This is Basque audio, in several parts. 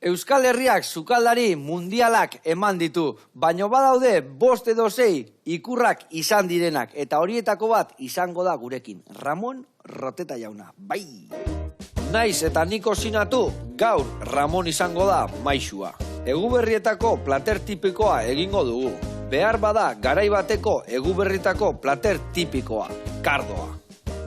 Euskal Herriak sukaldari mundialak eman ditu, baino badaude 5 edo 6 ikurrak izan direnak, eta horietako bat izango da gurekin, Ramon Roteta jauna, bai! Naiz eta niko sinatu, gaur Ramon izango da maisua. Eguberrietako plater tipikoa egingo dugu. Behar bada garai bateko eguberritako plater tipikoa, kardoa.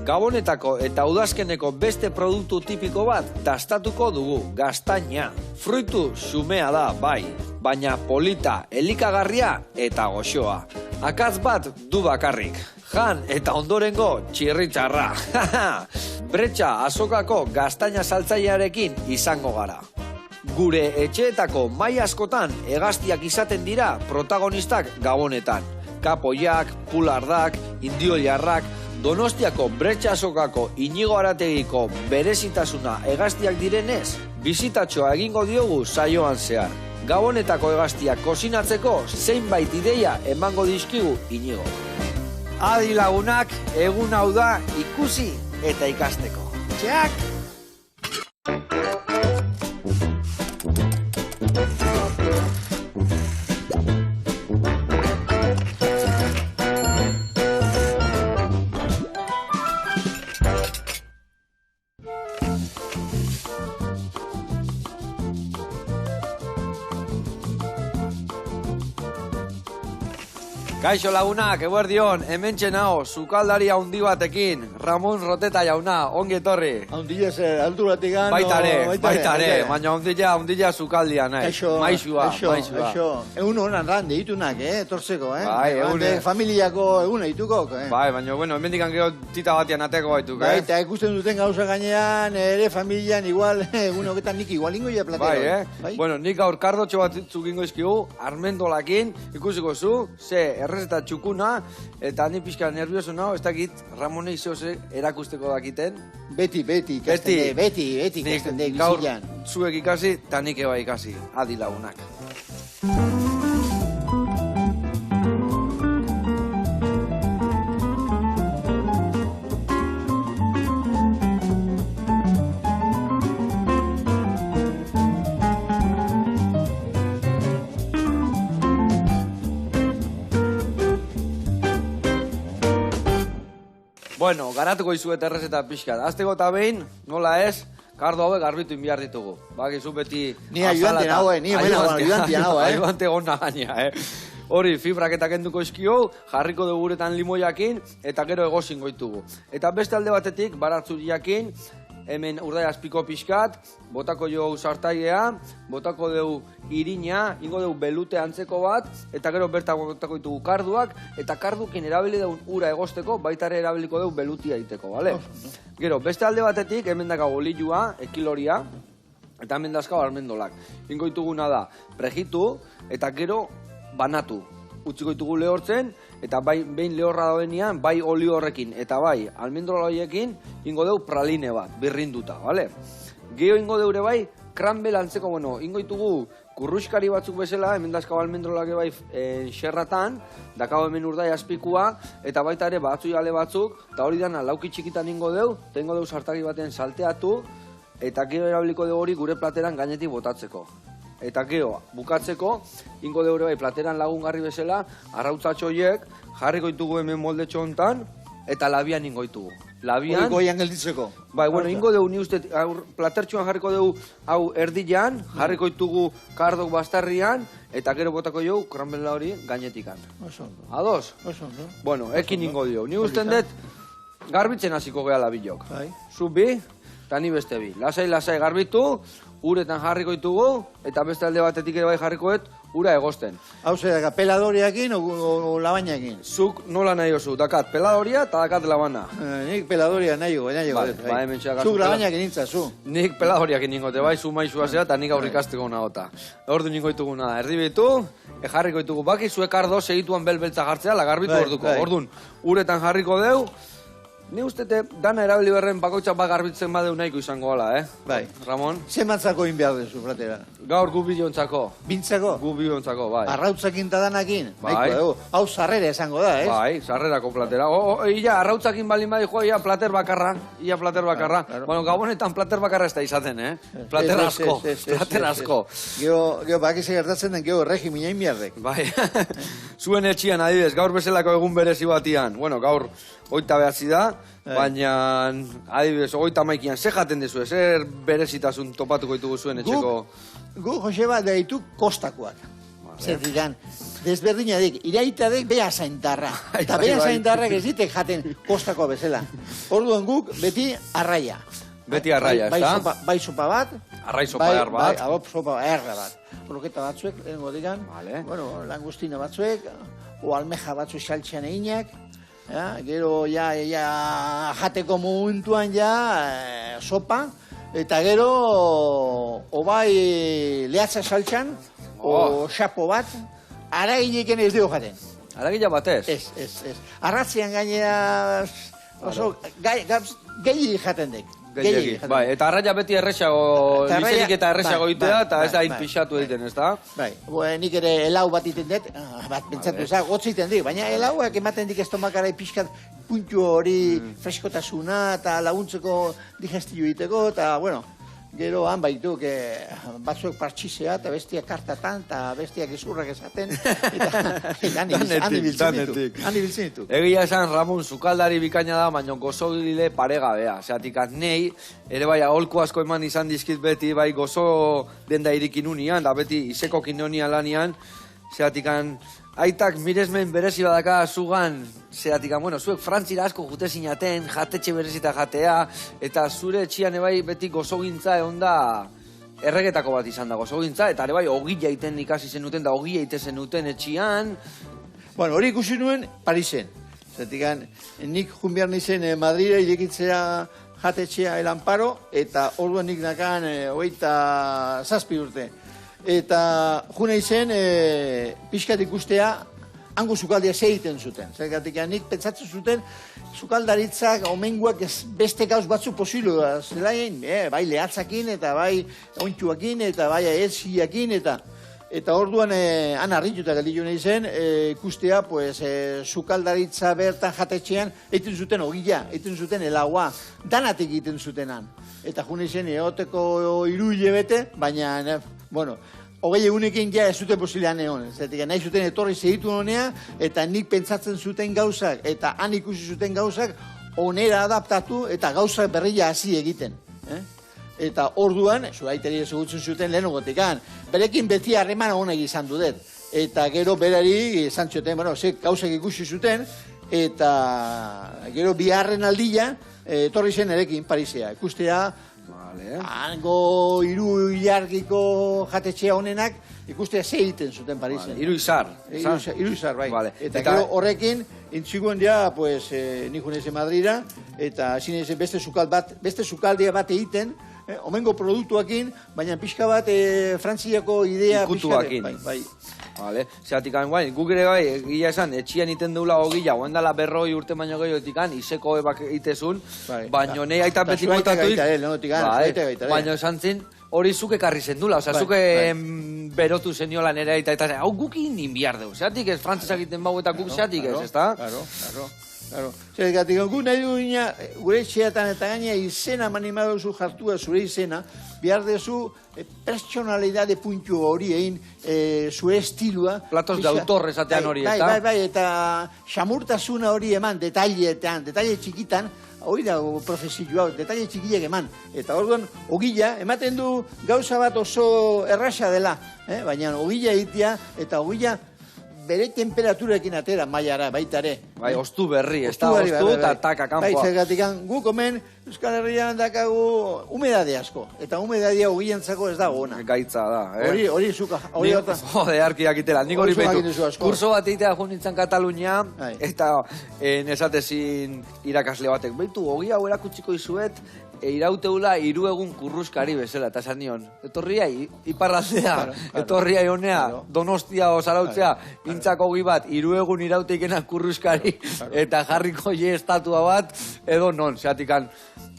Gabonetako eta udazkeneko beste produktu tipiko bat dastatuko dugu, gaztaina. Fruitu xumea da, bai, baina polita, elikagarria eta goxoa. Akatz bat du bakarrik, jan eta ondorengo txirritxarra. Bretxa azokako gaztaina saltzailearekin izango gara. Gure etxeetako mai askotan hegaztiak izaten dira protagonistak Gabonetan. Kapoiak, pulardak, indiollarrak, Donostiako Bretxa azokako Inigo Arategiko berezitasuna hegaztiak direnez, bizitatxoa egingo diogu saioan zehar. Gabonetako hegaztiak kozinatzeko zeinbait ideia emango dizkigu Inigo. Adi lagunak, egun hau da ikusi eta ikasteko. Txak! Kaixo lagunak, eguerdion, hementxe nao, sukaldari haundi batekin, Ramon Roteta jauna, ongi etorri. Haundila zer, alduratik gano... Baitare, baina haundila sukaldia nahi. Maisua. Egun honan ran, deitunak, etorzeko, Bai, egune. Familiako eguna ditukok, Bai, baina, bueno, hemendik gero tita batian ateko baituk, Bai, eta ikusten duten gauza gainean, ere familian igual, egun hoketan nik igual ingo ja platero. Bai, Bueno, nik gaur kardotxo bat zukingo izkigu, armendolakin, ikusiko zu, eta txukuna, eta ni pixka nervioso nao, ez dakit Ramone izose erakusteko dakiten. Beti ikasten dek bizilan. Gaur zuek ikasi, eta nik eba ikasi, adi lagunak. Bueno, garatuko izuet errezeta pixkat. Azteko eta behin, nola ez, kardo hauek garbitu inbiar ditugu. Bakizu beti... Ni ayudante nagoen, Ayudante gona gaina, Hori, fibrak eta kenduko izkio, jarriko dugu uretan limoiakin, eta gero egozin goitugu. Eta beste alde batetik, baratzuriakin, hemen urdai azpiko pixkat, botako jo sartailea, botako dugu irina, ingo dugu belute antzeko bat, eta gero bertako botako ditugu karduak, eta kardukin erabili dugu ura egosteko, baitare erabiliko dugu belutia egiteko, bale? Gero, beste alde batetik, hemen dakago olilua, ekiloria, eta hemen dazkago armendolak. Ingo dituguna da, prejitu, eta gero banatu. Utziko ditugu lehortzen, eta behin lehorra daudenean, bai oli horrekin, eta bai almendrola horiekin, ingo dugu praline bat, birrinduta, bale? Geho ingo deure bai, kranbel antzeko, ingo ditugu kurruskari batzuk bezala, hemen dazkago almendrolak bai xerratan, dakago hemen urdai azpikua, eta baita ere batzu jale batzuk, eta hori dana lauki txikitan ingo dugu, eta ingo dugu sartagi baten salteatu, eta gero erabiliko dugu hori gure plateran gainetik botatzeko. Eta gero, bukatzeko, ingo deure bai plateran lagungarri bezala, arrautzatxo horiek, jarriko ditugu hemen moldetxo hontan, eta labian ingo ditugu. Labian... Goian gelditzeko. Bai, ingo dugu ni uste, platertxoan jarriko dugu hau erdian, jarriko ditugu kardok bastarrian, eta gero botako dugu kranbela hori gainetikan. Ados? Bueno, ekin ingo dugu. Ni usten dut, garbitzen hasiko gehala bilok. Zu bi, eta ni beste bi. Lasai garbitu, uretan jarriko ditugu, eta beste alde batetik ere bai jarrikoet, ura egosten. Hau zer, peladoriakin o labainakin? Zuk nola nahi oso, dakat peladoria eta dakat labana. Nik peladoria nahi go. Zuk labainakin nintza, zu? Nik peladoriakin ningote, bai, zu maizua zera, eta nik aurrikasteko nagota. Ordu ningo ditugu nada, erdibitu, jarriko ditugu, baki zuek ardo segituan belbeltza jartzea, lagarbitu orduko. Ordun, uretan jarriko deu, Ni ustete, dana erabili berren bakoitzak bat garbitzen badeu nahiko izango gala, Bai. Ramon? Zemantzako in behar dezu, platera? Gaur gu bilontzako. Bintzako? Gu bilontzako, bai. Arrautzakin eta danakin? Bai. Nahiko, hau sarrera esango da, ez? Bai, sarrerako platera. Ia, arrautzakin baldin bai joa, ia plater bakarra. Ia plater bakarra. Claro. Bueno, gabonetan plater bakarra ez da izaten, Plater asko, plater asko. Gero, bakize gertatzen den, gero regimina inbiardek. Bai, zuen etxian adibidez, gaur bezalako egun berezi batian. Bueno, gaur 29 da, baina adibidez, 31an, ze jaten dezu, zer berezitasun topatuko ditugu zuen etxeko... Gu, Joseba, daitu kostakoak. Zertikan, desberdinadik, iraitadek beha zaintarra. Eta beha zaintarrak ez ditek jaten kostako bezala. Orduan guk, beti arraia. Beti arraia, ez da? Bai sopa bat. Arrai sopa behar bat. Bai, sopa erra bat. Broketa batzuek, lehenko digan. Vale. Bueno, langustina batzuek, o almeja batzu saltxean eginak. Gero, ja, jateko momentuan, sopa. Eta gero, obai lehatza saltxan, o xapo bat, aragileken ez dugu jaten. Aragila batez? Ez. Arratzean gainera, oso, gehi jaten dek. Bai, eta arraia beti errexago, lizerik eta errexago itea, eta ez da inpixatu egiten, ez da? Bai, nik ere helau bat iten dut, bat pentsatu, gotz iten dik, baina helauak ematen dik estomakara pixkat puntu hori freskotasuna eta laguntzeko digestio egiteko, eta, bueno, gero han baituk, batzuek partxizea, eta bestiak kartatan, eta bestiak izurrak esaten, eta han ibiltzen ditu. Egia esan, Ramon, sukaldari bikaina da, baina gozogile paregabea. Zeatik, nei, ere bai, aholku asko eman izan dizkit beti, bai, gozo denda irikin unian, da beti, izeko kinonian lanian, zeatik, aitak miresmen berezi badaka zugan, zeatik, bueno, zuek frantzira asko jute zinaten, jatetxe berezita jatea, eta zure etxian ebai beti gozogintza egon da erregetako bat izan da gozogintza, eta ere bai, ogila iten ikasi zenuten, da ogila ite zenuten etxian. Bueno, hori ikusi nuen Parisen. Zeatik, nik junbiar nizen Madrira irekitzea jatetxea El Amparo, eta orduan nik nakan 27 urte. Eta juna izen, pixkat ikustea, hango sukaldia egiten zuten. Zergatik, nik pentsatzen zuten, sukaldaritzak, omenguak beste gauz batzu posilu da. Zelaien, bai lehatzakin, eta bai ontsuakin, eta bai aetziakin, eta orduan, han harrituta galditu nahi zen, ikustea, sukaldaritza bertan jatetxean, egiten zuten ogila, egiten zuten helagua, danatik egiten zutenan. Eta juna izen, eoteko 3 hilabete, baina, bueno, 20 egunekin ja ez zuten posilean egon. Zetik, nahi zuten etorri segitu honea, eta nik pentsatzen zuten gauzak, eta han ikusi zuten gauzak, onera adaptatu, eta gauzak berria hasi egiten. Eta orduan, zuaiteri ezagutzen zuten lehenagotikan, berekin beti harreman honek izan dudet. Eta gero berari izan zuten, bueno, gauzak ikusi zuten, eta gero biharren aldia, etorri zen erekin Parisea. Ikustea, hango 3 hilargiko jatetxea honenak, ikustea ze egiten zuten Parisen. 3 izar. 3 izar, bai. Eta gero horrekin, intziguen ja, nik unezen Madrira, eta zinezen beste sukaldia bat egiten, omengo produktuakin, baina pixka bat Frantziako idea ikutuakin. Bai. Vale. Zeatik, guk ere bai, gila esan, etxian iten deula ogila, oendala 40 urte baino gehiotik, izeko ebak itezun, baino nahi aita beti motatuik, baino esan zin, hori zuke karri zendula, oza, zuke berotu zeniola nere aita, eta hau gukin inbiar deu, zeatik ez frantzesak egiten bau eta guk zeatik ez, ezta? Claro. Zergatik, gu nahi du gina, gure etxeatan eta gaina izena manimadozu jartua zure izena, behar dezu personalidade puntu hori egin zure estilua. Platos de autor esatean hori, ezta? Bai, eta xamurtasuna hori eman, detaile txikitan, hori da profesioa, detaile txikiak eman. Eta orduan, ogila, ematen du gauza bat oso erraxa dela, baina ogila egitea, eta ogila bere temperaturarekin atera mailara baita ere. Bai, ostu berri, ez da ostu eta taka kanpoa. Bai, zergatik guk omen Euskal Herrian dakagu humedade asko. Eta humedadea ogiantzako ez dago ona. Gaitza da, Hori zuka, hori horta. Jode, arkiak itela, nik hori behitu. Kurso bat egitea joan nintzen Katalunia, eta nesatezin irakasle batek. Behitu, ogi hau erakutsiko izuet, irauteula 3 egun kurruskari bezala, eta esan nion, etorria iparraldea, etorria honea, Donostia o Zarautzea, intzako gi bat, 3 egun irauteikena kurruskari, eta jarriko je estatua bat, edo non, zeatikan,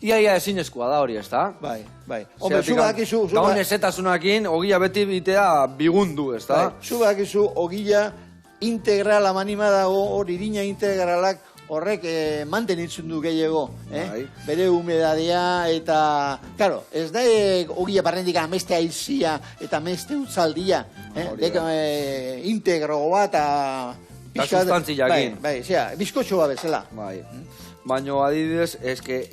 ia ezinezkoa da hori, ez da? Bai. Hombre, zu badakizu... Gaun ezetasunakin, ogia beti bitea bigundu, ez da? Zu badakizu, ogia integrala manima dago, hori irina integralak, horrek mantenitzen du gehiago, bere humedadea eta, claro, ez da ogia barrendik ameste aizia eta ameste utzaldia, integro bat eta sustantziakin. Bai, bizkotxo bat bezala. Bai, baina adibidez, eske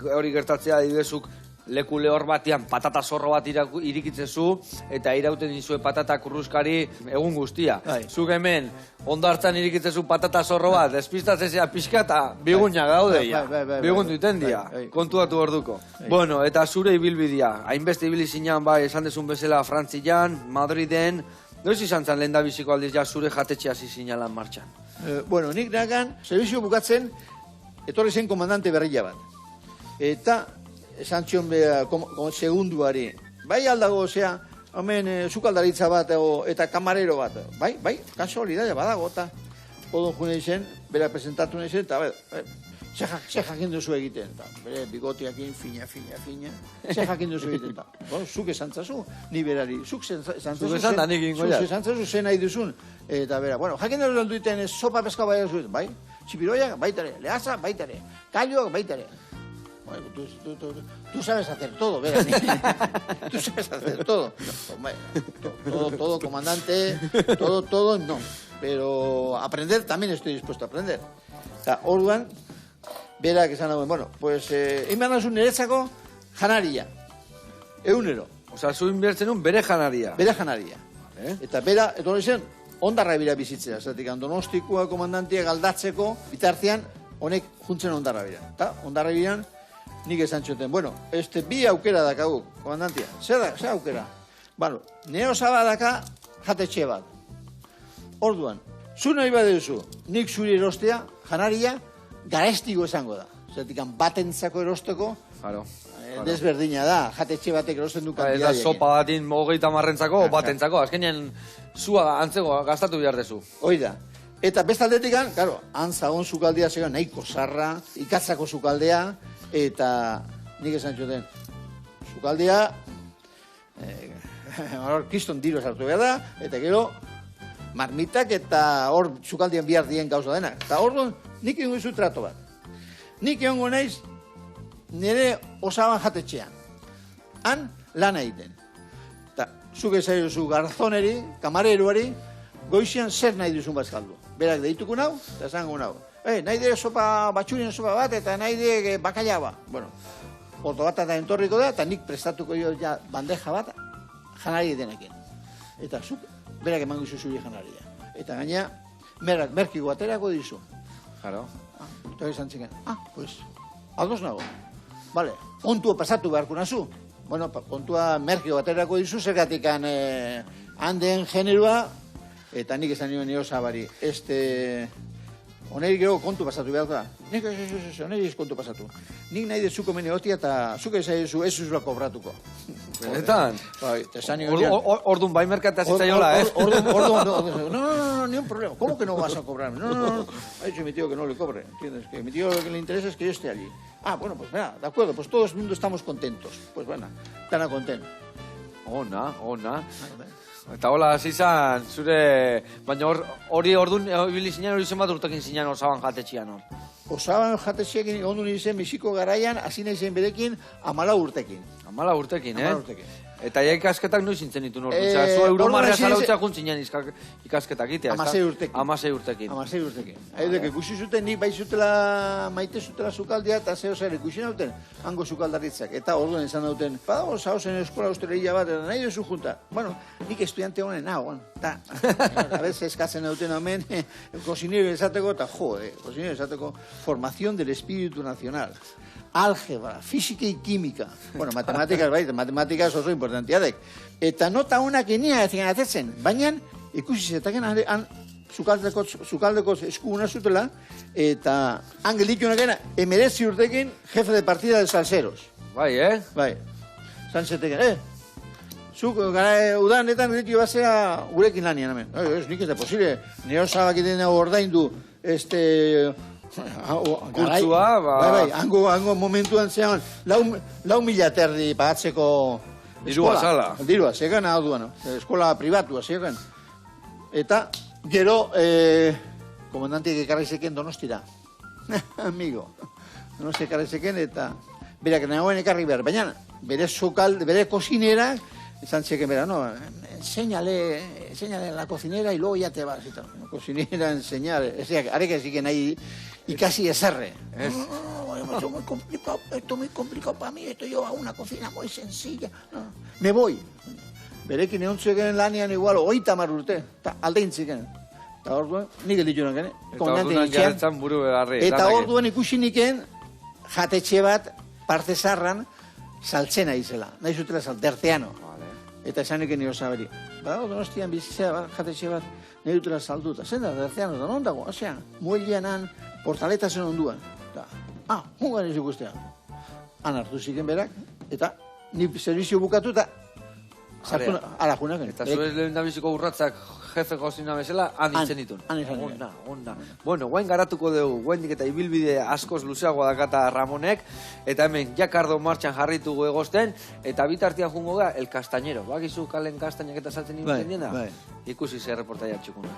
hori gertatzea adibidezuk leku lehor batean patata zorro bat irikitzezu eta irauten dizue patata kurruskari egun guztia. Zuk hemen ondartzan irikitzezu patata zorro bat, despistatzea pixka eta bigunak gaude ja. Bigun duiten dia, kontuatu orduko. Bueno, eta zure ibilbidea, hainbeste ibili zinean bai esan dezun bezala Frantzian, Madriden, noiz izan zen lehen da biziko aldiz ja zure jatetxea hasi zinalan martxan? Bueno, nik nagan, zerbizio bukatzen, etorri zen komandante berria bat. Eta esan txion segunduari, bai aldago, osea, hemen sukaldaritza bat eta kamarero bat, bai, kasualidadea badago, eta odon june izen, bera presentatu nahi zen, eta ze jakin duzu egiten, eta bere bigotiakin fina, ze jakin duzu egiten, eta zuk esantzazu, ni berari, zuk esantzazu zen nahi duzun, eta bera, bueno, jakin duzu duten sopa peska bai duzuen, bai, txipiroiak baitare, lehaza baitare, kalioak baitare. Bueno, tú sabes hacer todo, verani. Tú sabes hacer todo. Todo, comandante, todo, no. Pero aprender también estoy dispuesto a aprender. Eta, orduan, berak esan dagoen, bueno, pues, inban nazun niretzako janaria. Egunero. Osa, zu inbertzen un bere janaria. Bere janaria. Eta bera, etorri zen, ondarra bira bizitzea. Zatik, Donostikoa komandantia galdatzeko, bitartean, honek juntzen ondarra bira. Eta, ondarra biran, nik esan txoten, bueno, bi aukera dakagu, komandantia. Zer aukera? Bueno, neosaba daka jatetxe bat. Orduan, zu nahi baduzu, nik zuri erostea, janaria, garestiko esango da. Zertik, batentzako erosteko, desberdina da, jatetxe batek erosten du kandidadekin. Ez da sopa batin 30 batentzako, azkenean zua antzeko gastatu behar dezu. Hoi da. Eta bestaldetik, claro, antzagon sukaldea zegoen nahiko zarra, ikatzako sukaldea, eta nik esan txoten, sukaldea, kriston diro sartu behar da, eta gero, marmitak eta hor sukaldean bihar dien gauza denak. Eta hor nik egon zu trato bat. Nik egon naiz nire osaban jatetxean. Han lan egiten. Eta zuk ezari duzu garzoneri, kamareruari, goizian zer nahi duzun bazkaldu. Berak deituko nau, eta esango nau. Nahi de sopa batxurien sopa bat, eta nahi de bakaila bat. Bueno, orto bat eta entorriko da, eta nik prestatuko jo ja bandeja bat janari denekin. Eta zuk, berak emango izu zuri janaria. Eta gaina, merkiko aterako dizu. Claro. Eta izan txiken, pues, ados nago. Vale, kontua pasatu beharko nazu. Bueno, kontua merkiko aterako dizu, zergatik handen generua, eta nik esan nioen niosabari, Honeri gero kontu pasatu behar da. Honeri ez kontu pasatu. Nik nahi dezuko mene hotia eta zuke ezaiezu ez zuzula kobratuko. Benetan? Orduan bai merkatea zitzaiola, No, ni un problema. ¿Cómo que no vas a cobrarme? No. Ha dicho mi tío que no le cobre. ¿Entiendes? Que mi tío lo que le interesa es que yo esté allí. Bueno, pues mira, de acuerdo, pues todo el mundo estamos contentos. Pues bueno, tan contentos. Ona. Eta hola, hasi zan, zure... Baina hori orduan, ibili zinean hori zenbat urtekin zinean osaban jatetxian hor? Osaban jatetxiakin ondu nintzen Mexiko garaian, hasi nahi zen berekin 14 urtekin. 14 urtekin, 14 urtekin. Eta ja ikasketak noiz zintzen ditu nortu? Zu Euromarrea zalautza juntzinean ikasketak itea, ez da? 16 urtekin. 16 urtekin. Haidek, ikusi zuten, nik bai zutela, maite zutela sukaldea, eta zeo zer ikusi nauten, hango sukaldaritzak. Eta orduan izan dauten, badago zauzen eskola ustereia bat, eta nahi duzu junta. Bueno, nik estudiante honen nagoan. Eta, a veces eskatzen dauten hemen, cocinero esateko, eta cocinero esateko, formación del espíritu nacional. Álgebra, física y química. Bueno, matematikaz bai, matematikaz oso importantiadek. Eta nota honak enia ezigan atetzen, baina ikusi zetaken han sukaldeko eskuguna zutela, eta han gelditunak gena, 19 urtekin jefe de partida de salseros. Bai, Bai, zantzeteken, zuk gara udanetan ditu bazea gurekin lanian hemen. Ez, nik ez da posible, neosabak iten hau ordaindu, Kurtzua, ba... Bai, hango momentuan zean, 4.000 terdi pagatzeko Dirua zala. Dirua, zegan hau duan, eskola pribatua zegan. Eta, gero, komandantiek ekarri zeken Donostira. Amigo. Donosti ekarri zeken eta berak nagoen ekarri behar. Baina, bere kozinerak, izan zeken bera, no, enseñale la cocinera y luego ya te vas. Cocinera, enseñar, harek ez iken nahi ikasi ezerre. Esto es muy complicado para mí, esto yo hago una cocina muy sencilla. No, me voy. Berekin egon zuen lanian igual 30 urte, eta aldein ziken. Eta orduan, nik elditunak, Eta orduan jarretzan buru begarri. Eta orduan ikusi niken, jatetxe bat, parte zarran, saltzena izela. Nahi zutela salterteano. Eta esan niken nio zaberi. Donostian bizitzea jatetxe bat, nahi dutela salduta. Zen da, derteano, da non dago? Osea, muelianan, portaleta zen onduan. Mugan ez ikustea. Han hartu ziken berak, eta ni servizio bukatu eta ala junak. Eta zuez lehen dabiziko urratzak jefe gozina bezala, han itzen ditun. Onda. Bueno, guain garatuko dugu, guaindik eta ibilbide askoz luzeagoa dakata Ramonek, eta hemen jakardo martxan jarritugu egozten, eta bitartian jungo ga, el castañero. Bakizu kalen kastainak eta saltzen ikusten diena? Ikusi zer reportaia txukuna.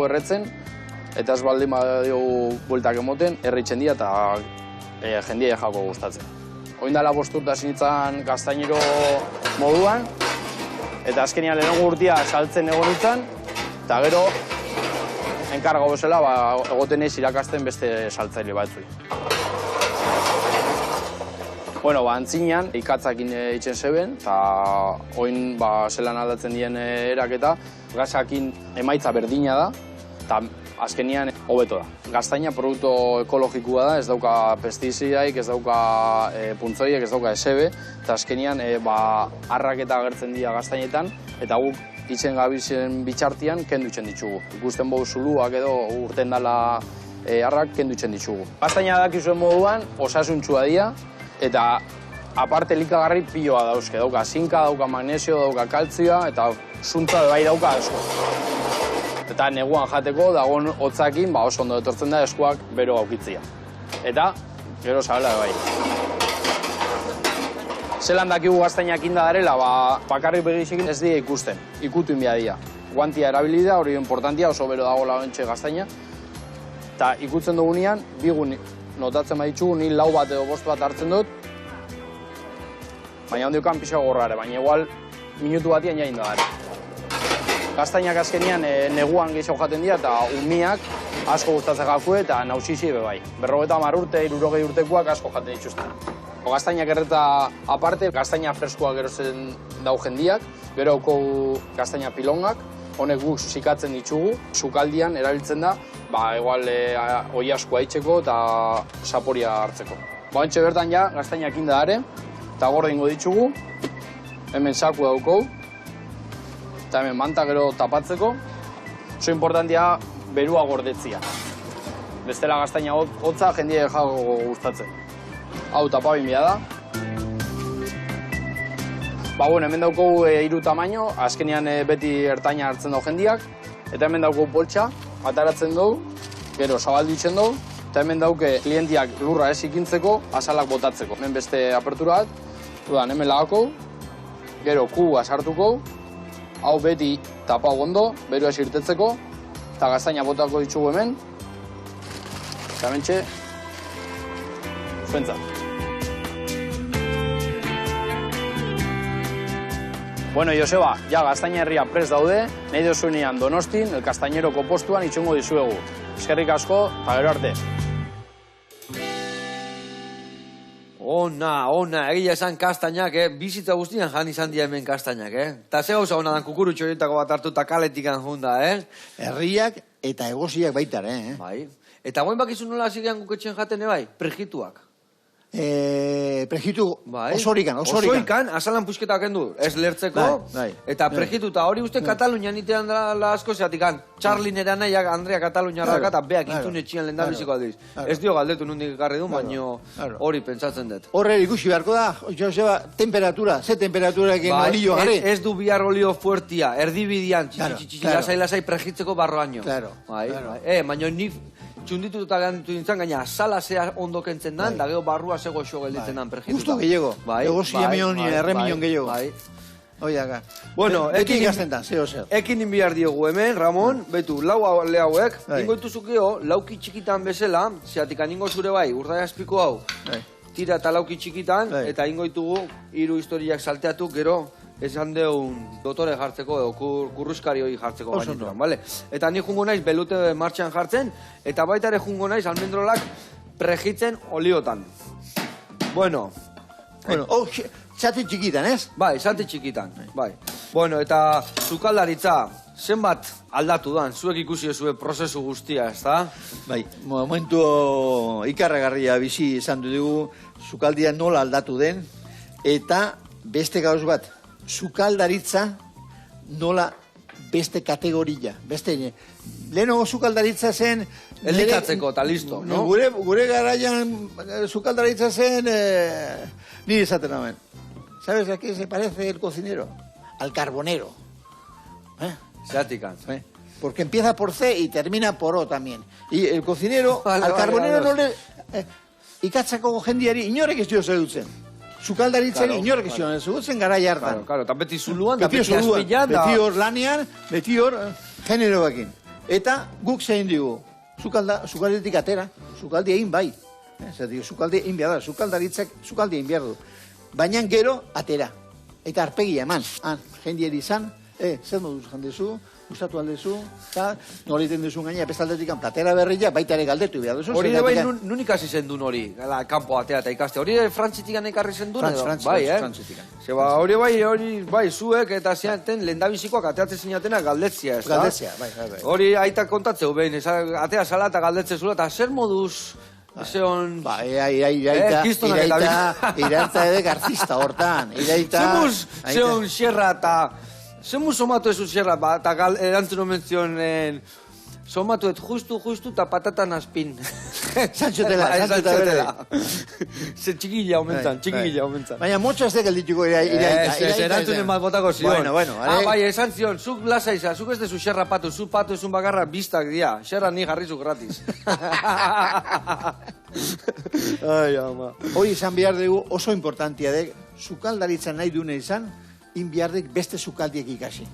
Erretzen, eta ez baldin badiogu bueltak emoten, erritzen dira eta jendia jako gustatzen. Oindala 5 urte hasi nintzen gaztainero moduan, eta azkenean lehenengo urtea saltzen egon nintzen, eta gero enkargo bezala egoten ez irakasten beste saltzaile batzui. Bueno, antzinean ikatzakin itzen zeben, eta oin zelan aldatzen dien eraketa, gazakin emaitza berdina da, eta azkenean hobeto da. Gaztaina produktu ekologikoa da, ez dauka pestizidaik, ez dauka puntzoiek, ez dauka esebe, eta azkenean arraketa agertzen dira gaztainetan, eta guk itzen gabizen bitxartian kendutzen ditugu. Ikusten bogu zuluak edo urten dala arrak kendutzen ditugu. Gaztaina dakizuen moduan osasuntxua dira, eta aparte likagarri piloa dauzke. Dauka zinka, dauka magnesio, dauka kaltzioa, eta zuntza bai dauka asko. Eta neguan jateko, dagoen hotzakin, oso ondo etortzen da eskuak bero aukitzia. Eta, gero zabela bai. Zelan dakigu gaztainak inda darela, bakarrik begizekin ez dira ikusten, ikutu inbia dira. Guantia erabili da, hori importantia, oso bero dago laguntxe gaztaina. Eta ikutzen dugunean, bigun notatzen baditzugu, ni 4 bat edo 5 bat hartzen dut, baina ondiokan pixo gorrare, baina igual minutu batian jain da dara. Gaztainak azkenean neguan gehiago jaten dira eta umiak asko gustatzen jakue eta nausisi bebai. 50 urte, 60 urtekoak asko jaten dituzten. Gaztainak erreta aparte, gaztaina freskoa gero zen dau jendiak, gero hauko gaztaina pilongak, honek guk zikatzen ditugu, sukaldian erabiltzen da, igual oi asko haitzeko eta saporia hartzeko. Bantxe bertan ja, gaztainak inda are, eta gorda ingo ditugu, hemen saku daukou, eta hemen manta gero tapatzeko, oso importantia berua gordetzia. Bestela gaztaina hotza jendia jago gustatzen. Hau tapabinbia da. Hemen daukou 3 tamaino, azkenean beti ertaina hartzen dau jendiak, eta hemen daukou poltsa, ataratzen dugu, gero zabalditzen dugu, eta hemen dauke klientiak lurra ez ikintzeko, azalak botatzeko. Hemen beste apertura bat, hemen lagakou, gero kuba sartuko, hau beti tapau ondo, berua ez irtetzeko, eta gaztaina botako ditugu hemen, eta hementxe, zuentzat. Bueno, Joseba, ja gaztaina herria prest daude, nahi dozuenean Donostin, el Castañeroko postuan itxongo dizuegu. Eskerrik asko, eta gero arte. Ona, egia esan kastainak, bizitza guztian jan izan dira hemen kastainak, Ta ze gauza hona dan kukurutxo horietako bat hartuta kaletikan junda, Herriak eta egosiak baitar, Bai. Eta goin bakizu nola zirean guketxen jaten, bai? Prejituak. Prejitu osorikan. Osorikan, azalan puxketak endu, ez lertzeko. Eta prejituta hori uste Katalunian itean da asko zeatikan. Txarlin eran nahiak Andrea Kataluniarrak eta beak intun etxian lehen da biziko aldiz. Ez dio galdetu nundik ekarri du, baino hori pentsatzen dut. Horre ikusi beharko da, Joseba, temperatura, ze temperatura egin olio gare. Ez du bihar olio fuertia, erdibidian, lasai prejitzeko barroaino. Baina nik txunditututa ganditu nintzen, gaina azala zea ondo kentzen dan, da gero barrua zego xo gelditzen dan prejituta. Justo gehiago, egosi emion, erremion gehiago. Oiaka. Bueno, ekin gaztentan, zeo. Ekin inbiar diogu hemen, Ramon, betu, lau lehauek, ingo ituzukeo, lauki txikitan bezala, zeatik aningo zure bai, urdai azpiko hau, tira eta lauki txikitan, eta ingo itugu, 3 historiak salteatu, gero, esan deun dotore jartzeko, edo kurruskari hori jartzeko gainituan, bale? Eta ni jungo naiz belute martxan jartzen, eta baita ere jungo naiz almendrolak prejitzen oliotan. Bueno, txate txikitan, ez? Bai, txate txikitan, bai. Bueno, eta sukaldaritza, zenbat aldatu dan, zuek ikusi zuen prozesu guztia, ez da? Bai, momentu ikarragarria bizi izan dugu, sukaldia nola aldatu den, eta beste gauz bat, sukaldaritza nola beste kategoria, beste lehenago sukaldaritza zen... Elikatzeko eta listo, no? Gure garaian sukaldaritza zen... Nire esaten hamen. ¿Sabes a qué se parece el cocinero? Al carbonero. Zeatikan. Porque empieza por C y termina por O también. Y el cocinero, al carbonero no le... Ikatzako jendiari inorek ez dio sedutzen. Sukaldaritzen inorek ez dio sedutzen garai hartan. Claro, eta beti zuluan, eta beti azpilan. Beti hor lanean, beti hor genero bakin. Eta guk zein digu, sukaldetik atera, sukaldi egin bai. Sukaldi egin behar da, sukaldaritzak sukaldi egin behar du. Baina gero atera. Eta arpegia eman, jendiari izan, zer moduz jandezu, gustatu aldezu, eta noriten duzu gaina, pestaldetik platera berria, baita ere galdetu behar duzu. Hori bai, nun ikasi zen duen hori, kanpo atea eta ikaste. Hori frantzitik ekarri zen duen edo? Frantzitik. Zeba, hori bai, zuek eta ziaten lehendabizikoak ateatzen zinatenak galdetzia, ez da? Galdetzia, bai. Hori aitak kontatzeu behin, atea zala eta galdetzen zula, eta zer moduz... Zeon... Ba, iraita edek artista hortan. Zemuz zeon xerra eta... Zemuz somatu ezu xerra, eta erantzun omen zionen... Somatuet justu eta patatan azpin. Sanchotela. Txikila omentzan. Baina motxo ez dekal dituko iraita. Erantzunen bat botako zion. Bueno. Bai, esan zion, zuk lasa izan, zuk ez dezu xerra patu, zuk patu ezun bakarra biztak dia. Xerra ni jarrizu gratis. Ai, ama. Hori izan behar dugu oso importantia dek, sukaldaritza nahi dune izan, inbiardek beste sukaldiek ikasi.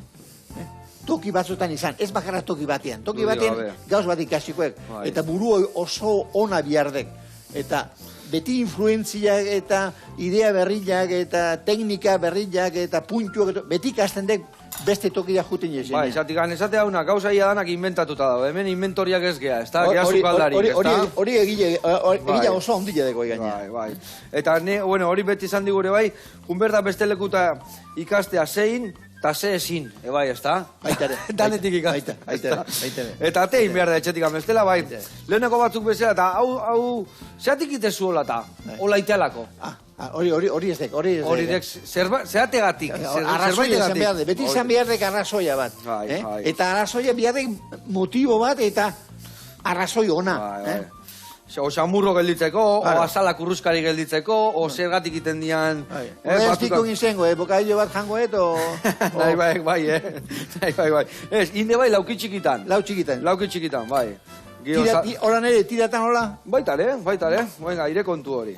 Toki batzutan izan, ez bakarra toki batean. Toki batean gauz bat ikasikoek. Eta buru oso ona biardek. Eta beti influentziak eta idea berriak eta teknika berriak eta puntuak, beti ikasten dek beste tokira juten jezen. Bai, esatea una, gauza ia danak inventatuta dago, hemen inventoriak ez gea, ez da, gea sukaldarik, ez da? Hori egila oso ondila deko gaina. Bai. Eta hori beti izan digure bai, junberda beste lekuta ikastea zein, eta ze ezin, bai, ez da? Baitare. Danetik ikastea. Baitare. Eta tein behar da etxetik amestela, bai. Leheneko batzuk bezala, eta hau, zeatik itezu hola eta, hola itealako. Hori ez dek, Hori dek, zeategatik, arrazoia izan behar dek, beti izan behar dek arrazoia bat. Eta arrazoia behar dek motibo bat eta arrazoi ona. O xamurro gelditzeko, o azala kurruskari gelditzeko, o zergatik iten dian... Hora ez diko ginzengo, bokaillo bat jango eto... Bai. Ez, inde bai lauki txikitan. Lauki txikitan, bai. Hora nere, tiratan hola? Baitare. Venga, aire kontu hori.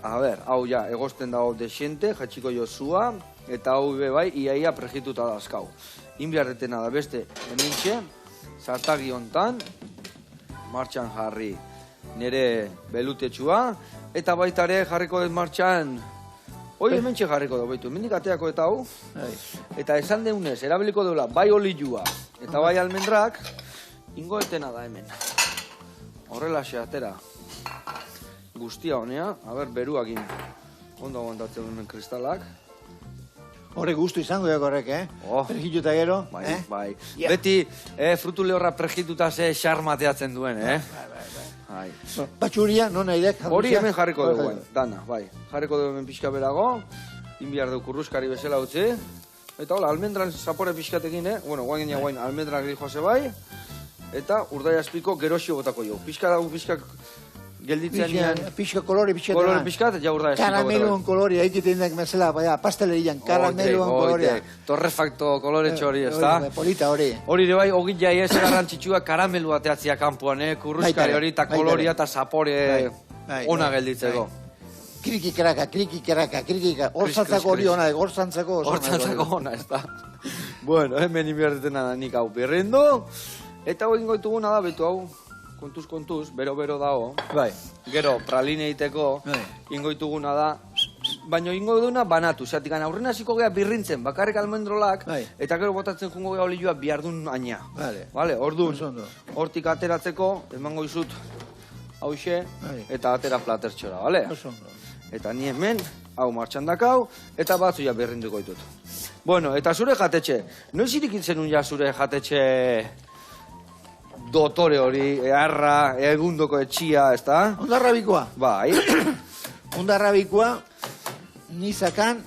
A ber, hau ja, egosten dago desiente, jatxiko jozua, eta hau bai, iaia prejituta da azkau. Inbiarretena da beste, hementxe, zartagi hontan, martxan jarri nire belutetxua, eta baitare jarriko dut martxan, hoi hementxe jarriko dut, baitu, hemendik ateako eta hau, eta esan deunez, erabiliko duela, bai olilua, eta bai almendrak, ingoetena da hemen. Horrela atera. Guztia honea, beruakin ondo aguantatzen duen kristalak. Horrek gustu izango dago horrek, Prejituta gero. Bai. Beti, frutu lehorra prejituta ze xarmateatzen duen, Bai. Batxuria, non nahi dek? Hori hemen jarriko dugu, dana, bai. Jarriko dugu hemen pixka berago, inbiar dugu kurruskari bezala utzi. Eta hola, almendran zapore pixkatekin, guain almendrak dihoa ze bai. Eta urdai azpiko gerosio botako jo. Pixka gelditzen nian... Pixka kolore pixka. Kolore pixkat, ja urda esiko. Karameluan kolore, haikiten dak mesela, pastelerian, karameluan kolorea. Torrefakto kolore txori, ez da? Polita hori. Hori de bai, ogit jai ez garrantzitsua karamelu ateatzia kanpoan, kurruskari hori, eta koloria eta zapore ona gelditzeko. Kriki-kraka, horzantzako hori ona, horzantzako ona, ez da? Bueno, hemen inbiarretena da nik hau birrendo, eta hori ingoituguna da, betu hau, kontuz, bero dago. Bai. Gero, praline egiteko, ingoituguna da, baina ingo duna banatu. Zatik, aurrena hasiko gea birrintzen, bakarrik almendrolak, eta gero botatzen jungo gea olioa bihardun aina. Vale, orduan, hortik ateratzeko, emango izut hauxe, eta atera platertxora, vale? Eta ni hemen, hau martxan dakau, eta batzuia birrinduko ditut. Bueno, eta zure jatetxe, noiz irikitzen un ja zure jatetxe... Dotore hori, eharra, egundoko etxia, ez da? Ondarrabikoa. Bai. Ondarrabikoa, nizakan,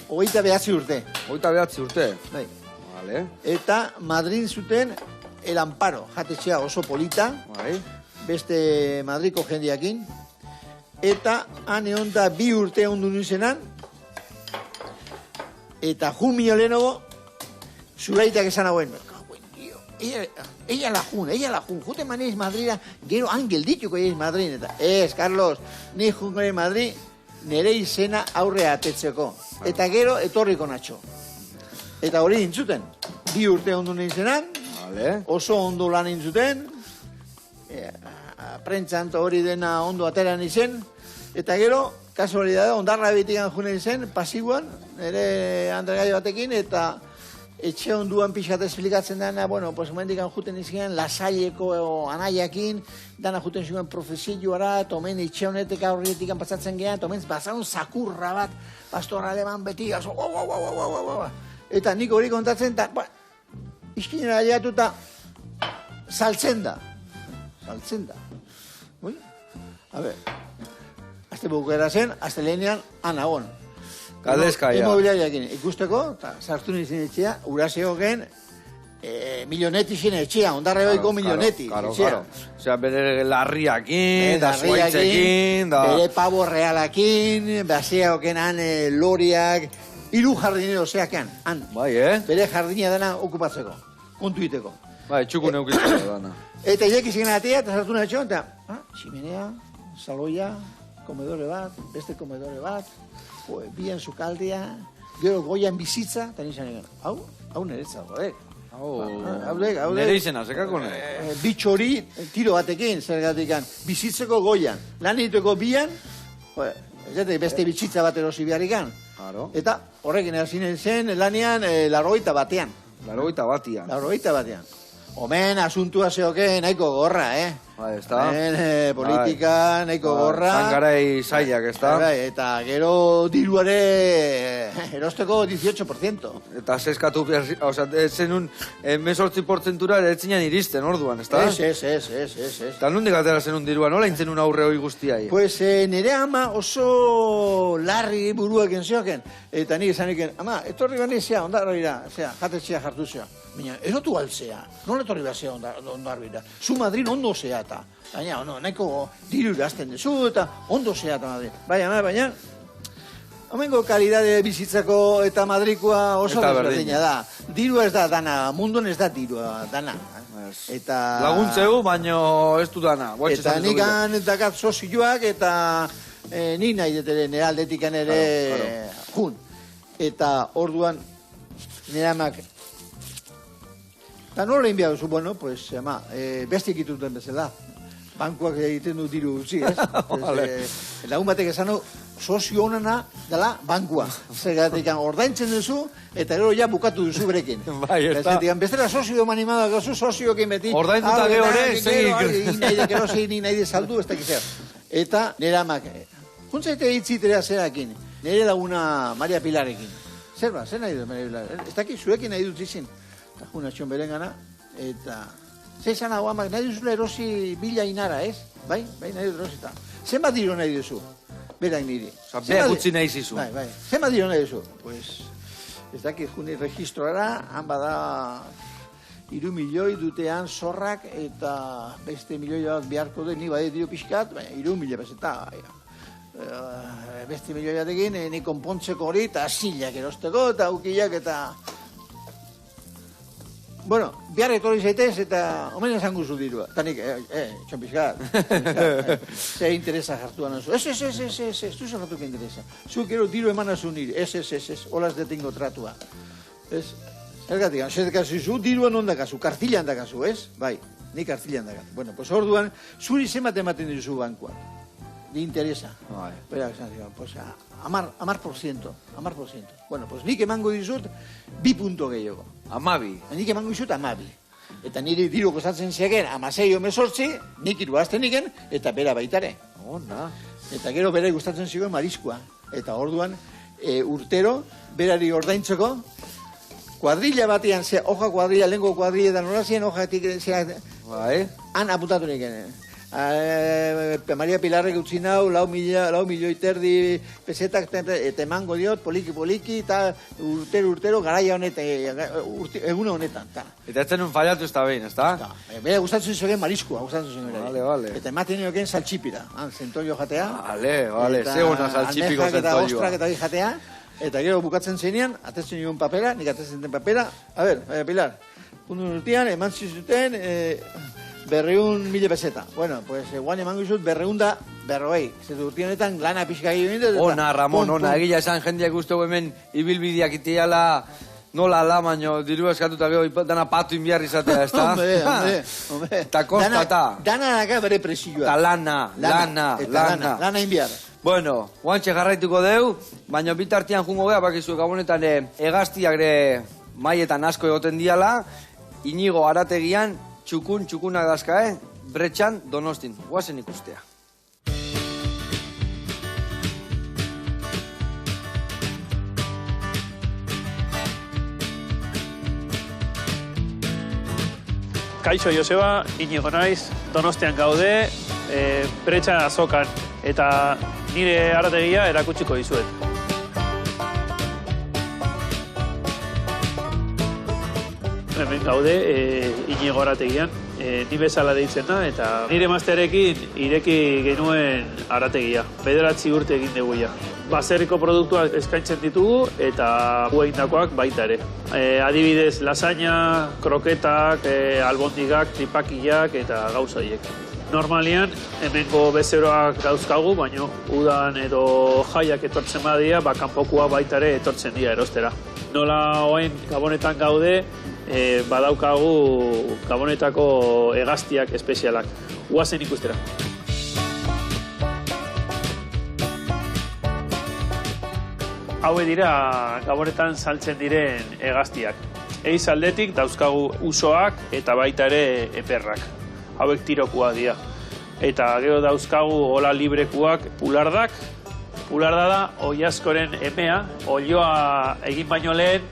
29 urte. 29 urte? Bai. Vale. Eta Madrin zuten El Amparo, jatetxea oso polita. Bai. Beste Madriko jendeakin. Eta han egon da 2 urte ondu nizenan. Eta Jumio Lenovo, zuraitak esan hauen. Ella la jun, jute maneiz Madrida, gero angel dituko eiz Madrid, eta Carlos, ni jungo eiz Madrid, nire izena aurre atetzeko. Eta gero etorriko natxo. Eta hori intzuten, 2 urte ondu nizenan, oso ondo lan intzuten, prentzant hori dena ondo ateran izen, eta gero, kasualidade, ondarra betikan june izen, pasiguan, nire Andregaio batekin, eta etxe onduan pixat esplikatzen dana, pues mendikan juten izan, lasaileko anaiakin, dana juten zuen profesioara, tomen etxe honetek aurrietik pasatzen gehan, tomen bazaun zakurra bat, pastor aleman beti, eta nik hori kontatzen, eta izkinera aliatu eta saltzen da. A ber, azte bukera zen, azte lehenean, anagon. Galdezkaia. Imobiliariakin ikusteko, eta sartu nizien etxea, uraseo gen, milioneti zen etxea, ondarreoiko milioneti. Claro. Osea, bere larriakin, da zuaitzekin, da... Bere pavo realakin, basea okenan loriak, 3 jardinero zeakean, han. Bai, Bere jardina dena okupatzeko, kontuiteko. Bai, txuku neukitzeko dana. Eta irekizien atea, eta sartu nizien, eta tximenea, saloia, komedore bat, beste komedore bat, bien sukaldea, gero goian bizitza, eta nizan egan, hau niretzago, Nere izena, zekako nire? Bitxori, tiro batekin, zergatikan, bizitzeko goian, lan egiteko bian, beste bitxitza bat erosi biharrikan. Claro. Eta horrekin hasi zen lanean 81 batean. 81 batian. 81 batean. Omen, asuntua zeoke nahiko gorra, Bai, ez da? Omen, politika nahiko gorra. Zangarai zailak, ez da? Bai, eta gero diruare erosteko 18%. Eta zeskatu, zenun, 18%ra ere etzinan iristen, orduan, ez da? Ez. Eta nondik atera zenun dirua, nola intzenun aurre hoi guztiai? Pues nire ama oso larri buruak entzioken. Eta nik esan ama, etorri banizia, ondarroira, jatetxea jartu zea. Baina, erotu altzea, nola etorri bazea ondarroira. Zu Madrid ondo zea eta. Baina, nahiko diru irazten dezu eta ondo zea eta Madrid. Baina, homengo kalidade bizitzako eta Madrikoa oso desberdina da. Dirua ez da dana, munduan ez da dirua dana. Eta... Laguntzeu, baino ez du dana. Eta nik dakat sozioak eta nik nahi detere nire aldetikan ere jun. Eta orduan nire amak eta nola inbia duzu, bueno, pues, ama, bestik ituten bezala. Bankuak egiten du diru utzi, ez? Lagun batek esan sozio honena dela bankua. Zergatik ordaintzen duzu, eta gero ja bukatu duzu berekin. Bai, ez da. Bestela sozio manimada gazu, sozioekin beti. Ordaintuta gehore, segik. Nahi de saldu, ez dakiz zer. Eta nire amak, juntzaite hitzitea zerakin, nire laguna Maria Pilarekin. Zer nahi dut Maria Pilar? Ez dakiz zuekin nahi dut izin. Eta junatxon berengana, eta... Zezan hau amak, nahi duzula erosi bila inara, ez? Bai, nahi dut erosita. Zenbat diro nahi duzu? Berak niri. Beak utzi nahi zizu. Bai. Zenbat diro nahi duzu? Pues, ez dakit juni registroara, han bada 3 milioi dutean zorrak, eta beste milioi bat beharko dut, ni bade dio pixkat, baina 3 milioi bezeta. Beste milioi batekin, ni konpontzeko hori, eta zilak erosteko, eta ukiak, eta... Bueno, bihar etorri zaitez eta omen esan guzu dirua. Eta nik, txonpizkat. Ze interesa jartuan azu. Ez, du zerratuko interesa. Zuk gero diru eman azu niri. Ez, holaz detingo tratua. Ez, zergatik, zergatik zu diruan ondakazu, kartilan dakazu, ez? Bai, nik kartilan dakazu. Bueno, pues orduan, zuri zenbat ematen dizu bankuan. Di interesa. Berak, pues 10%. Bueno, pues nik emango dizut 2 punto gehiago. 12. Nik emango dizut 12. Eta niri diru kostatzen zegen 16 o 18, nik iruazten iken, eta bera baitare. Eta gero bera gustatzen zigoen mariskoa. Eta orduan, urtero, berari ordaintzeko, kuadrilla batean, hoja kuadrilla, lengo kuadrilla, da norazien hojatik, han apuntatu niken. Maria Pilarrek utzi nau, 4 milioi terdi pesetak, eta emango diot, poliki, eta urtero, garaia honetan, egune honetan. Eta ez zenun fallatu ez da behin, ez da? Bera gustatzen zuen mariskoa, gustatzen zuen. Vale. Eta ematen nioken saltxipira, zentollo jatea. Vale, zeguna saltxipiko zentolloa. Eta ostrak eta jatea, eta gero bukatzen zenean, atetzen nion papera, nik atetzen den papera, a ber, Pilar, puntu urtean, eman zizuten, 200.000 peseta. Bueno, pues guan emango izut 240. Zetu urti honetan lana pixka gehiago. Ona, Ramon, ona. Egia esan jendeak uste hemen ibilbideak itiala nola ala, baino diru eskatuta gero dana patu inbiarri izatea, ez da? Hombre. Eta kostata. Dana daka bere presioa. Eta lana. Lana inbiar. Bueno, guantxe jarraituko deu, baina bitartian jungo geha, bakizu, gabonetan egaztiak maietan asko egoten diala, Inigo Arategian, txukunak dazka, Bretxan, Donostin. Guazen ikustea. Kaixo Joseba, Inigo naiz, Donostian gaude, Bretxan azokan, eta nire arategia erakutsiko dizuet. Hemen gaude, Inigo Arategian, ni bezala deitzen da, eta nire emaztearekin ireki genuen arategia. 9 urte egin dugu ja. Baserriko produktuak eskaintzen ditugu eta guaindakoak baita ere. Adibidez, lasaña, kroketak, albondigak, tripakillak eta gauzaiek. Normalian, hemengo bezeroak dauzkagu, baina udan edo jaiak etortzen badia, kanpokoa baita ere etortzen dira erostera. Nola oain Gabonetan gaude, badaukagu Gabonetako hegaztiak espezialak. Guazen ikustera. Haue dira gaboretan saltzen diren hegaztiak. Eiz aldetik dauzkagu usoak eta baita ere eperrak. Hauek tirokuak dira. Eta gero dauzkagu hola librekuak pulardak. Pularda da oiazkoren emea, olioa egin baino lehen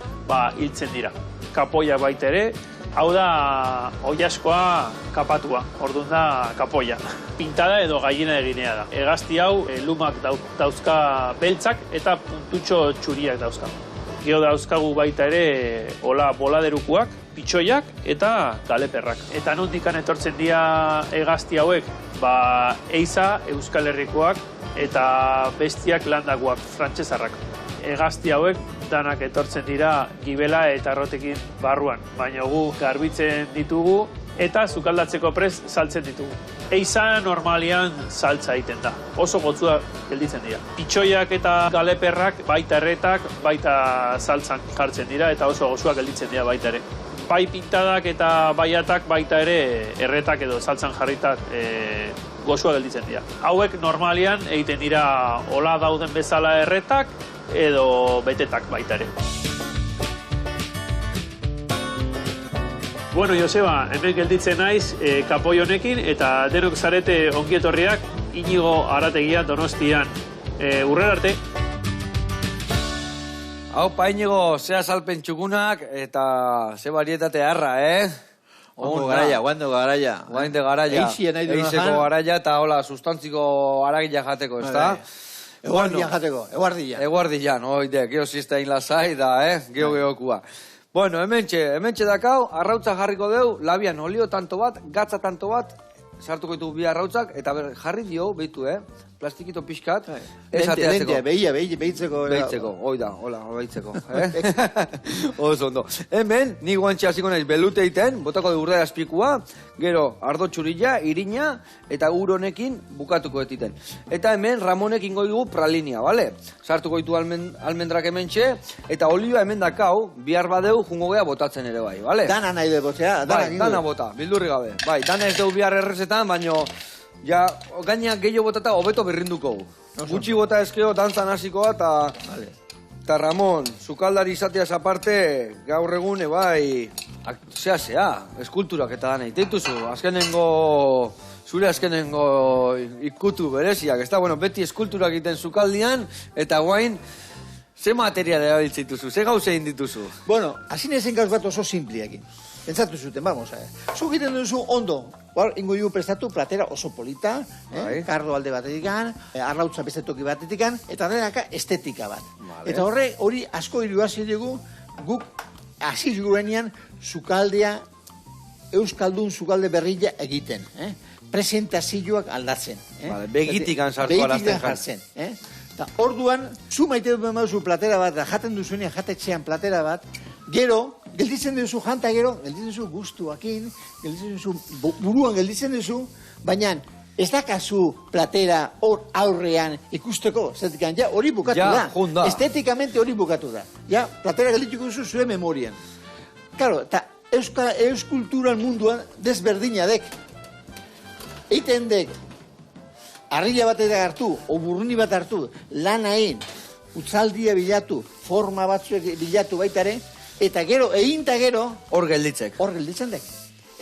hiltzen dira. Kapoia baita ere, hau da oiazkoa kapatua, orduan da kapoia. Pintada edo gallina eginea da. Hegazti hau lumak dauzka beltzak eta puntutxo txuriak dauzka. Gero dauzkagu baita ere hola boladerukuak, pitxoiak eta galeperrak. Eta nondikan etortzen dira hegazti hauek, eiza Euskal Herrikoak eta bestiak landakoak, frantsesarrak. Hegazti hauek danak etortzen dira gibela eta arrotekin barruan, baina gu garbitzen ditugu eta sukaldatzeko prest saltzen ditugu. Eiza normalian saltza egiten da, oso gotzua gelditzen dira. Pitxoiak eta galeperrak, baita erretak, baita saltzan jartzen dira eta oso gozuak gelditzen dira baita ere. Bai pintadak eta baiatak baita ere erretak edo saltzan jarritak gozua gelditzen dira. Hauek normalian egiten dira hola dauden bezala erretak edo betetak baita ere. Bueno, Joseba, hemen gelditzen naiz kapoi honekin eta denok zarete ongietorriak Inigo Arategia Donostian. Urrera arte. Hau, Inigo, zea salpen txukunak eta ze barietate harra, Ondo garaia, guando garaia. Guainde garaia. Eixia nahi duen Eixeko garaia eta hola, sustantziko aragila jateko, ez da? Eguardian jateko, eguardian. Eguardian, oide, geho zizta inlazai da, geho. Bueno, hementxe dakau, arrautza jarriko deu, labian olio tanto bat, gatza tanto bat, sartuko ditu bi arrautzak, eta jarri dio, behitu, plastikito pixkat, ez ateatzeko. Behitzeko. Behitzeko, oida, hola, behitzeko. Oso ondo. Hemen, ni guantxe hasiko naiz belute iten, botako de urdea azpikua, gero ardo txurila, irina, eta ur honekin bukatuko etiten. Eta hemen Ramonek ingo dugu pralinia, bale? Sartuko ditu almendrak hementxe, eta olioa hemen dakau, bihar badeu jungo gea botatzen ere bai, bale? Dana nahi de botzea, dana bota, bildurri gabe. Bai, dana ez dugu bihar errezetan, baino ja, gaina gehiago botata hobeto berrinduko. Gutxi bota ezkeo, dantzan hasiko eta Ramon, sukaldari izateaz aparte, gaur egune bai, zea, eskulturak eta dana iteituzu, zure azkenengo ikutu bereziak, ez da, bueno, beti eskulturak egiten sukaldian, eta guain, ze material erabiltzituzu, ze gauze egin dituzu? Bueno, hasi nezen gauz bat oso simpliakin. Pentsatu zuten, vamos, Zu egiten duzu ondo, ingo dugu prestatu platera oso polita, kardo alde batetikan, arrautza beste toki batetikan, eta denaka estetika bat. Eta hori asko iruazi dugu, guk hasi gurenean sukaldea, euskaldun sukalde berrilla egiten. Presentazioak aldatzen. Begitikan sartu alazten jartzen. Eta orduan, zu maite duen duzu platera bat, jaten duzunean jatetxean platera bat, gero, gelditzen duzu janta gero, gelditzen duzu guztuakin, gelditzen duzu buruan gelditzen duzu, baina ez dakazu platera hor aurrean ikusteko, zetikan, ja hori bukatu da. Estetikamente hori bukatu da. Ja, platera geldituko duzu zure memorian. Claro, eta euskulturan munduan desberdina dek. Eiten dek, arrilla bat eta hartu, o burruni bat hartu, lanain, utzaldia bilatu, forma batzuek bilatu baitare, eta gero, eginta gero... Hor gelditzek. Hor gelditzen dek.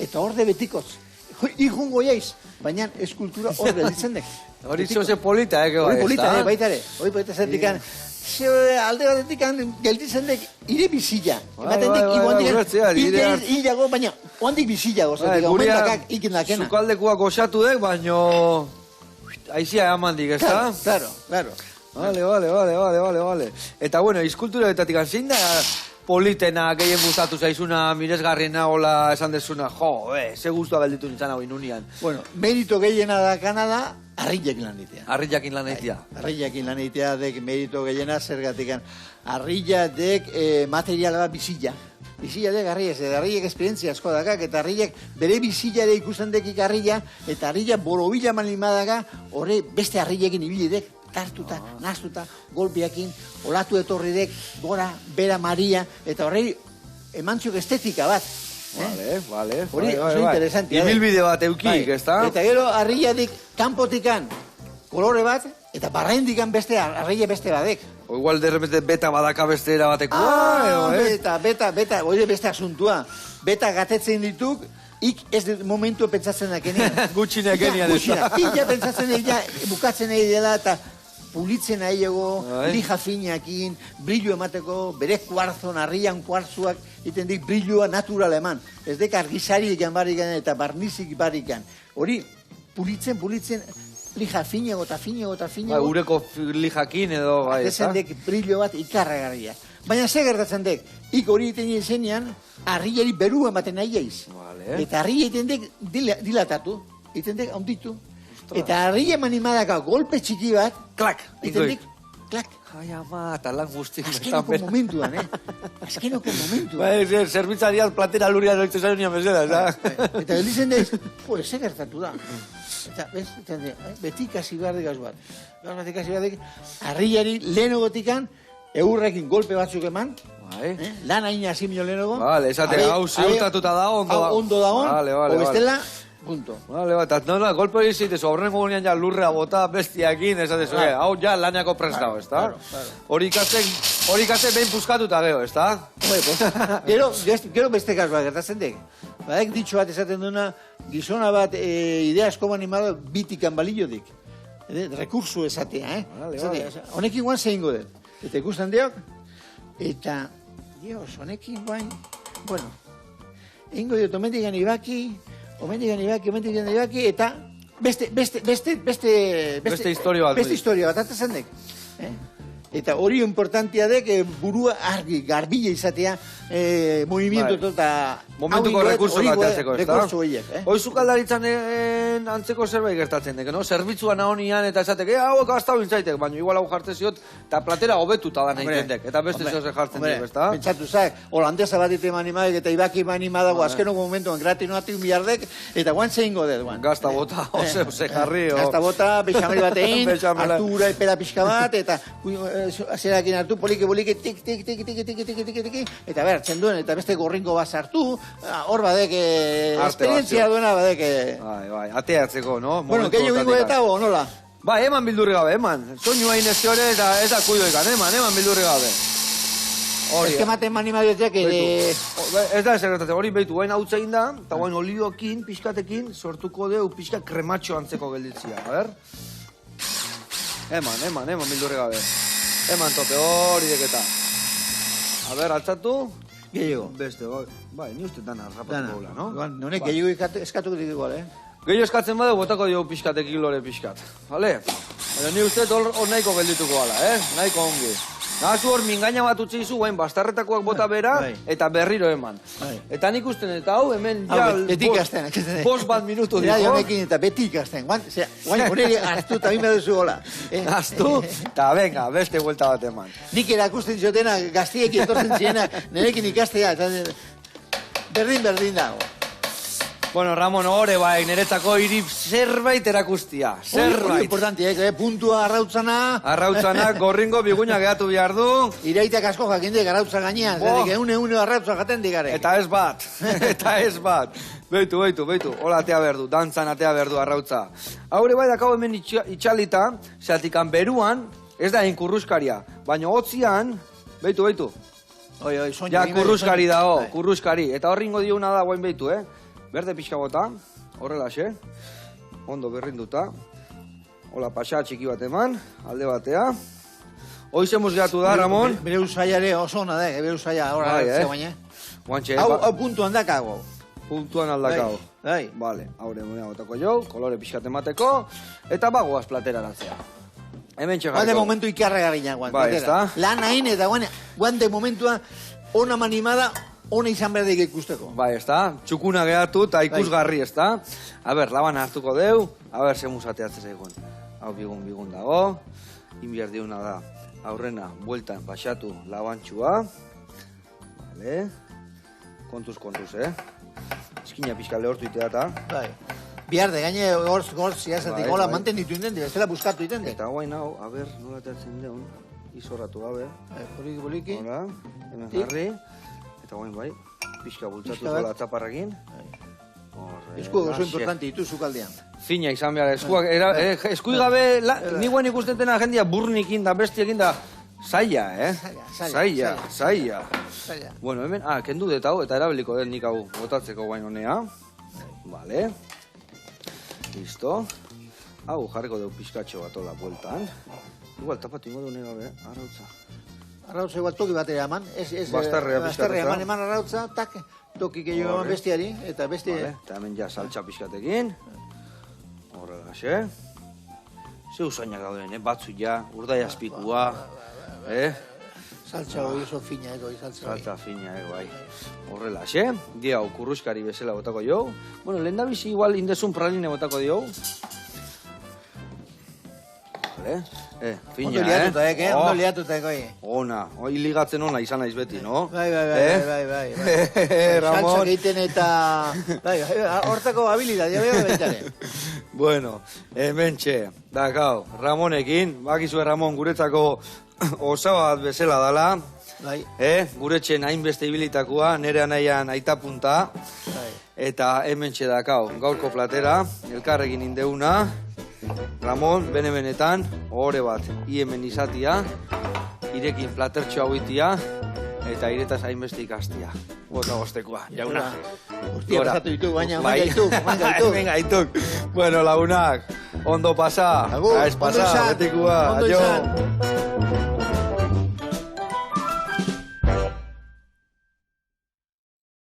Eta hor de betikoz. Ijungo jaiz, baina eskultura hor gelditzen dek. Hori zoze polita, Hori polita, baitare. Hori polita zertikan. Alde batetik gelditzen dek ire bizilla. Ematen dek, hilago, baina oandik bizillago. Omentakak ikin dakena. Sukaldekuak osatu dek, baino... Aizia amandik, ez da? Claro. Vale. Eta bueno, izkulturetatik zein da politena gehien gustatu zaizuna, miresgarriena, hola esan dezuna, ze guztua gelditu nintzen hau inunian. Bueno, merito gehiena da Kanada, arrillakin lan egitea. Arrillakin lan egitea. Arrillakin lan egitea dek merito gehiena zergatikan. Arrilla dek materiala bat bizilla. Bizilla dek arrillak esperientzia asko dakak, eta arrillak bere bizilla ere ikusten dekik arrilla, eta arrilla borobila manimadaka, horre beste arrillakin ibili dek, tartuta, naztuta, golpiakin, olatu etorri dek, gora, bera Maria, eta horrei emantziok estetika bat. Vale. Hori oso interesantia. Ibilbide bat eukik, ez da? Eta gero arrilladik kanpotikan kolore bat, eta barraindikan beste arrilla beste badek. O igual de repente beta badaka beste erabatekoa, beta, oire beste asuntua. Beta gatetzen dituk, ik ez momentu pentsatzen dakenean. Gutxinak genian ez da. Ja pentsatzen ja bukatzen nahi dela eta pulitzen nahi ego, lija finakin, brillo emateko, bere kuarzon, arrian kuarzuak, iten dik brilloa natural eman. Ez dek argizari ekan barrikan eta barnizik barrikan. Hori, pulitzen, lija finago eta finago. Ureko lijakin edo, bai, ez da? Dek brillo bat ikarragarria. Baina ze gertatzen dek, ik hori iten izenean, arriari beru ematen nahi eiz. Vale. Eta arri iten dek dilatatu, iten dek onditu. Eta arri emanimadaka golpe txiki bat, klak, iten dek, klak. Ai, ama, eta lan guztik. Azkenoko momentuan, Azkenoko momentuan. Bai, zerbitzariaz platera lurian oitu zaino nian bezala, ez da? Eta elizen dez, ze gertatu da. Eta, bez, beti kasi behar dikaz bat. Beti kasi behar dikaz, arriari lehenagotikan, eurrekin golpe batzuk eman, lan hain asimio lehenago. Vale, esate, hau ziurtatuta dago, ondo dago. Ondo dago, o bestela, punto. Vale, eta no, golpe hori zitezu, horrengo gunean ja lurrea bota bestiakin, esatezu, hau ja laniako prestao, ez da? Hori ikasten behin puzkatuta geho, ez da? Gero beste kasua gertatzen dek. Badek ditxo bat esaten duna, gizona bat idea asko animado bitikan balillo dik. Rekursu esatea, honekin guan zehingo dut. Eta ikusten diok, eta, dios, honekin guain, bueno, ingo diot, omendigan ibaki, eta beste historio bat. Beste historio bat, atatzen dek. Eta hori importantia dek, burua argi, garbile izatea, movimiento eta... Momentuko rekurso gateatzeko, ez da? Rekurso horiek, Hoi zukaldaritzan antzeko zerbait gertatzen dek, no? Zerbitzua nahonian eta esatek, hauek gaztau intzaitek, baina igual hau jartzen ziot, eta platera hobetuta da nahi dek, eta beste zehoz jartzen dek, ez da? Pentsatu zak, holandesa bat ite manimadek, eta ibaki manimadago, azkenoko momentuan gratinoatik milardek, eta guan zeingo dut, guan. Gazta bota, ose jarri, Gazta bota, bexamel batein, hartu ura epera pixka bat, eta zerakin hartu, poliki, tik, eta ber, txenduen, eta beste gorringo bat sartu, hor badek, esperientzia duena badek. Bai, ateatzeko, no? Bueno, gehiago ingo eta o, nola? Ba, eman bildurri gabe, eman. Soinua inezke hori eta ez da kuidoikan, eman bildurri gabe. Ez que maten manimadiotek, ez da eserretate, hori behitu, guain hau txegin da, eta guain olioekin, pixkatekin, sortuko deu pixka krematxo antzeko gelditzia, a ber? Eman bildurri gabe. Eman tope, hori deketa. A ber, altzatu. Gehiago. Beste, bai, ni uste dana rapatu gaula, no? Honek gehiago eskatuko ditu igual, Gehiago eskatzen badu, botako dio pixkatekin lore pixkat. Bale? Baina ni uste hor nahiko geldituko gala, Nahiko ongi. Nahazu hor mingaina bat utzi izu, guain bastarretakoak bota bera, eta berriro eman. Eta nik usten, eta hau, hemen ja... Beti ikasten. Bost bat minutu diko. Honekin eta beti ikasten. Guain honeri hartu eta bime duzu gola. Hartu, eta venga, beste vuelta bat eman. Nik erakusten zotena, gaztiekin etortzen ziena, nerekin ikastea. Berdin dago. Bueno, Ramon, hore bai, niretzako hiri zerbait erakustia. Zerbait. Importante, puntua arrautzana. Arrautzana, gorringo biguina gehatu behar du. Iraitak asko jakindek arrautza gainean. Eune arrautza jaten digare. Eta ez bat. Beitu. Hola atea berdu, dantzan atea berdu arrautza. Haure bai dakau hemen itxalita, zertikan beruan, ez da kurruskaria. Baina hotzian, beitu. Ja, kurruskari dago, kurruskari. Eta horringo diuna da guain beitu, Berde pixka bota, horrela xe, ondo berrinduta. Hola, pasa txiki bat eman, alde batea. Hoizemuz gehatu da, Ramon. Bere usaiare oso ona da, bere usaia horra gertzea baina. Hau puntuan dakago. Puntuan aldakago. Vale, haure monea botako jo, kolore pixkat emateko, eta bagoaz plateraratzea. Hemen txegarko. Guan de momentu ikarregarriña, guan. Bai, ez da? Lan hain eta guan de momentua ona manimada, ona izan behar daik ikusteko. Bai, ez da? Txukuna gehatu eta ikusgarri, ez da? A ber, laban hartuko deu, a ber, zemuz ateatzen zaigun. Hau bigun dago, inbiar diuna da, aurrena, bueltan, pasatu, labantxua. Vale. Kontuz, Eskina pixka lehortu itea eta. Bai. Bihar de gaine gortz ziazatik, hola, manten ditu intendi, bestela buskatu intendi. Eta guain hau, a ber, nola ateatzen deun, izorratu gabe. Poliki. Hola, hemen jarri. Eta guain bai, pixka bultzatu zola atzaparrakin. Eskuak oso importante ditu zukaldean. Fina izan behar, eskuak, eskui gabe, ni guen ikustentena jendia burnikin da, bestiekin da, Zaila, eh? Zaila. Zaila. Zaila. Bueno, hemen, kendu dut hau, eta erabiliko den nik hau botatzeko baino honea. Vale. Listo. Hau jarriko dugu pizkatxo bat ola bueltan. Igual, tapatu ingo du nire, arrautza. Arrautza igual toki batera eman. Bastarrea pizkateza. Eman arrautza, tak, toki gehiago eman bestiari, eta beste... Vale, eta hemen ja saltxa pizkatekin. Horrela, xe. Ze usainak dauden, batzu ja, urdai azpikua. Saltza hori oso fina ego, saltza hori. Saltza fina, bai. Horrela, xe. Dia hau kurruskari bezala botako dio. Bueno, lehen da bizi igual indezun praline botako dio. Vale. Fina, Ondo liatuta, ondo liatuta, Ona, hori ligatzen ona izan naiz beti, no? Bai. Ramon. Saltza egiten eta... Bai, hortako habilidadia, bai, baitare. Bueno, hementxe, dakau, Ramonekin, bakizue Ramon guretzako osaba bat bezala dala. Bai. Guretxen hainbeste ibilitakoa, nere anaian aita punta. Bai. Eta hementxe dakau, gaurko platera, elkarrekin indeuna. Ramon, bene-benetan, ohore bat, iemen izatia, irekin platertxo hau itia, eta iretaz hainbeste ikastia. Bota bostekoa, jauna. Hostia, pasatu ditu, baina, Bai. Hemen gaituk. Bueno, lagunak, ondo pasa. Agur, Ez pasa, ondo izan, betikua. ondo Aio. izan.